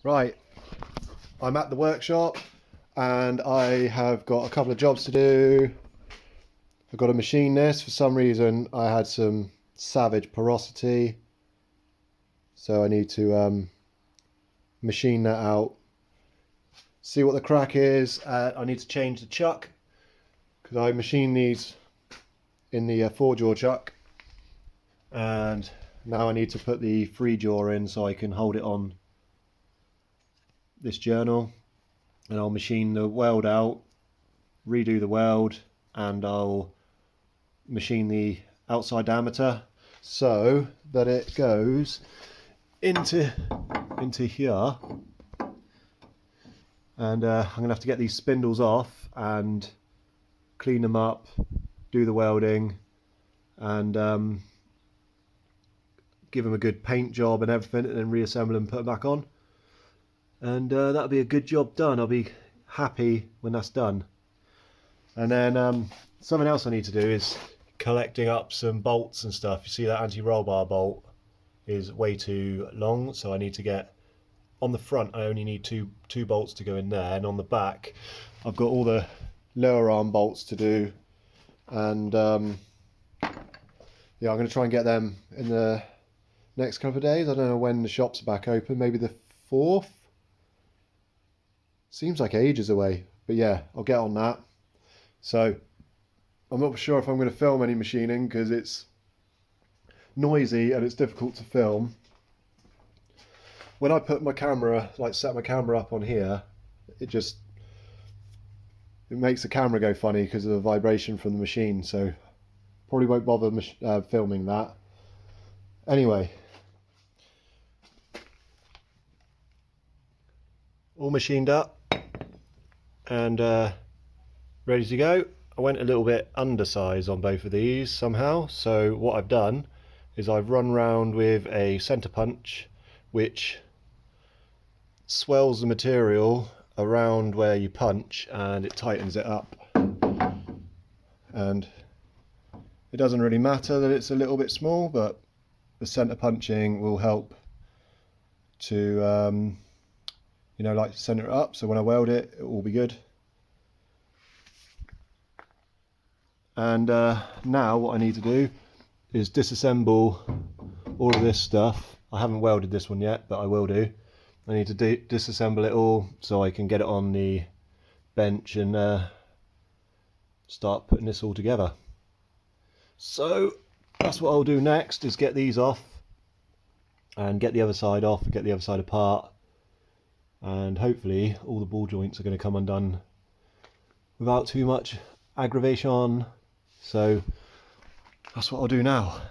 Right, I'm at the workshop and I have got a couple of jobs to do. I've got to machine this. For some reason I had some savage porosity, so I need to machine that out, see what the crack is. I need to change the chuck because I machine these in the 4-jaw chuck, and now I need to put the 3-jaw in so I can hold it on this journal, and I'll machine the weld out, redo the weld, and I'll machine the outside diameter so that it goes into here. And I'm gonna have to get these spindles off and clean them up, do the welding, and give them a good paint job and everything, and then reassemble them and put them back on. And that'll be a good job done. I'll be happy when that's done. And then something else I need to do is collecting up some bolts and stuff. You see that anti-roll bar bolt is way too long, so I need to get on the front. I only need two bolts to go in there, and on the back I've got all the lower arm bolts to do. And yeah, I'm going to try and get them in the next couple of days. I don't know when the shops are back open, maybe the 4th. Seems like ages away, but yeah, I'll get on that. So I'm not sure if I'm going to film any machining because it's noisy and it's difficult to film. When I put my camera, like set my camera up on here, it makes the camera go funny because of the vibration from the machine, so probably won't bother filming that. Anyway, all machined up and ready to go. I went a little bit undersized on both of these somehow, so what I've done is I've run round with a centre punch which swells the material around where you punch and it tightens it up. And it doesn't really matter that it's a little bit small, but the centre punching will help to you know, like centre it up, so when I weld it, it will be good. And now what I need to do is disassemble all of this stuff. I haven't welded this one yet, but I will do. I need to disassemble it all so I can get it on the bench and start putting this all together. So that's what I'll do next, is get these off and get the other side off and get the other side apart, and hopefully all the ball joints are going to come undone without too much aggravation. So that's what I'll do now.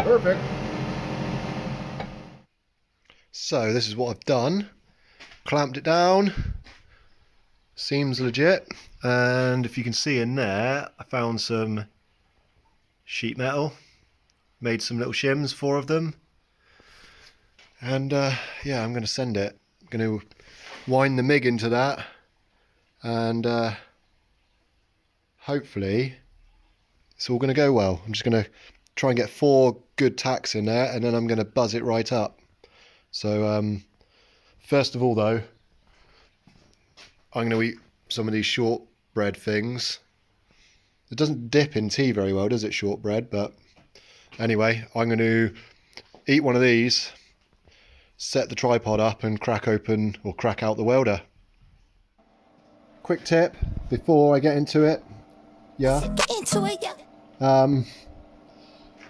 Perfect. So this is what I've done. Clamped it down. Seems legit. And if you can see in there, I found some sheet metal. Made some little shims, 4 of them. And yeah, I'm going to send it. I'm going to wind the MIG into that. And hopefully it's all going to go well. I'm just going to try and get 4 good tacks in there, and then I'm going to buzz it right up. So first of all though, I'm going to eat some of these shortbread things. It doesn't dip in tea very well, does it, shortbread? But anyway, I'm going to eat one of these, set the tripod up and crack out the welder. Quick tip before I get into it. Yeah.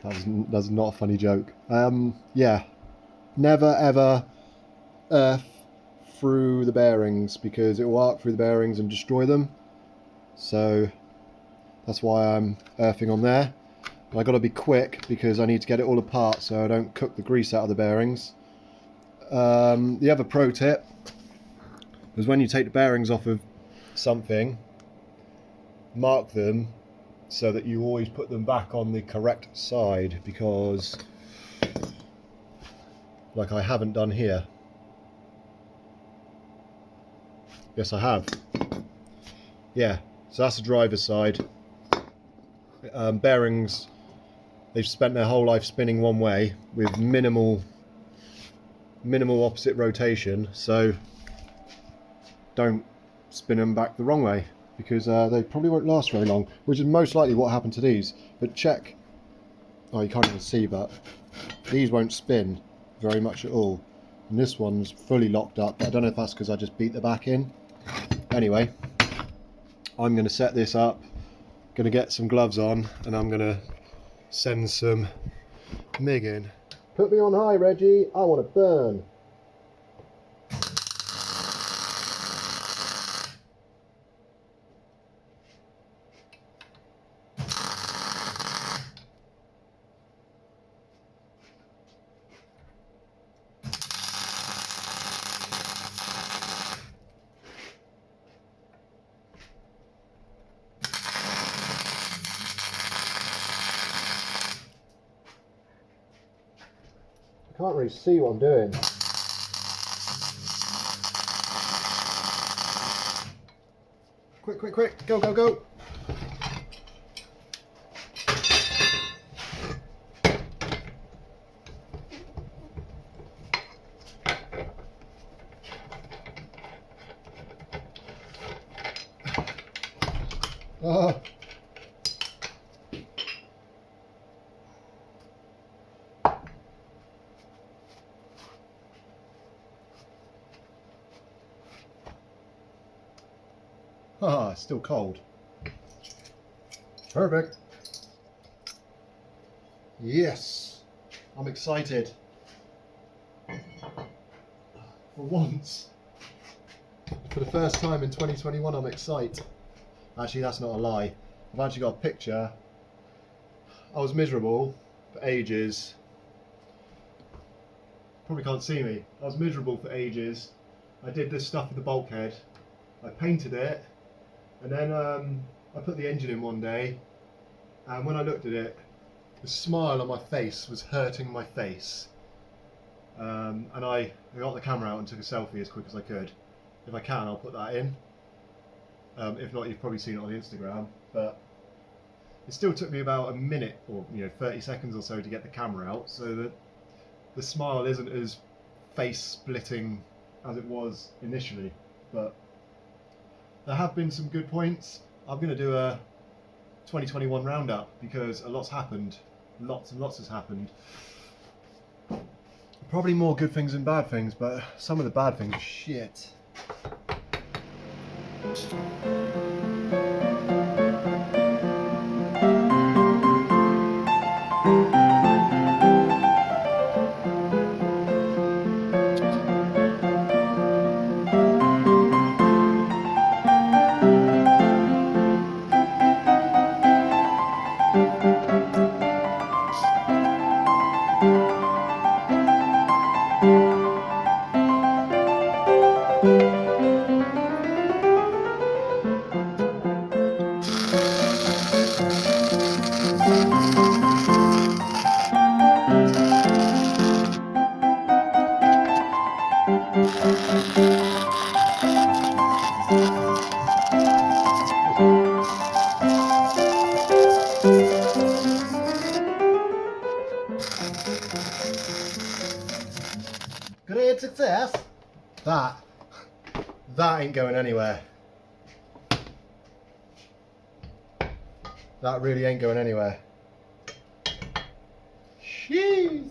That's not a funny joke. Yeah. Never ever earth through the bearings, because it will arc through the bearings and destroy them. So that's why I'm earthing on there. And I got to be quick because I need to get it all apart so I don't cook the grease out of the bearings. The other pro tip is when you take the bearings off of something, mark them so that you always put them back on the correct side, because like I haven't done here. Yes, I have. Yeah, so that's the driver's side. Bearings, they've spent their whole life spinning one way with minimal opposite rotation, so don't spin them back the wrong way, because they probably won't last very long, which is most likely what happened to these. But check, oh, you can't even see, but these won't spin very much at all, and this one's fully locked up. I don't know if that's because I just beat the back in. Anyway, I'm going to set this up, going to get some gloves on, and I'm going to send some MIG in. Put me on high, Reggie, I want to burn. I can't really see what I'm doing. Quick, quick, quick, go, go, go. Oh. Ah, it's still cold. Perfect. Yes, I'm excited. For once. For the first time in 2021, I'm excited. Actually, that's not a lie. I've actually got a picture. I was miserable for ages. Probably can't see me. I was miserable for ages. I did this stuff with the bulkhead. I painted it. And then I put the engine in one day, and when I looked at it, the smile on my face was hurting my face. And I got the camera out and took a selfie as quick as I could. If I can, I'll put that in. If not, you've probably seen it on Instagram. But it still took me about a minute, or 30 seconds or so, to get the camera out, so that the smile isn't as face splitting as it was initially. But there have been some good points. I'm going to do a 2021 roundup because a lot's happened. Lots and lots has happened. Probably more good things than bad things, but some of the bad things are shit. Great success. That ain't going anywhere. That really ain't going anywhere. Jeez.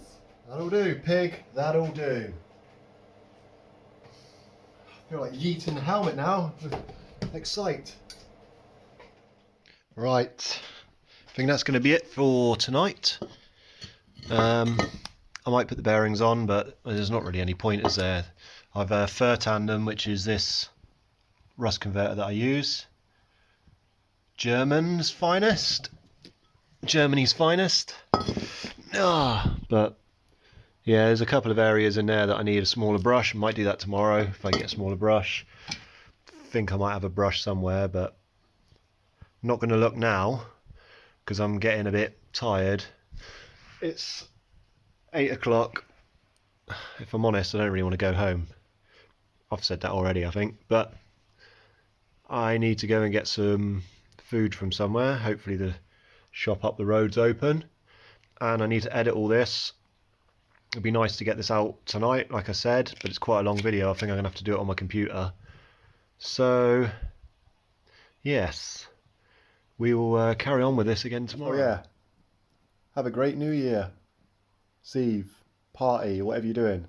That'll do, pig. That'll do. I feel like yeeting the helmet now. Excite. Right. I think that's going to be it for tonight. I might put the bearings on, but there's not really any point, is there? I've fur tanned them, which is this rust converter that I use. Germany's finest. But yeah, there's a couple of areas in there that I need a smaller brush. Might do that tomorrow if I get a smaller brush. Think I might have a brush somewhere, but I'm not going to look now because I'm getting a bit tired. It's 8 o'clock. If I'm honest, I don't really want to go home. I've said that already, I think, but I need to go and get some food from somewhere. Hopefully the shop up the road's open, and I need to edit all this. It'd be nice to get this out tonight, like I said, but it's quite a long video. I think I'm gonna have to do it on my computer. So yes, we will carry on with this again tomorrow. Oh yeah, have a great new year. Steve, party, whatever you're doing.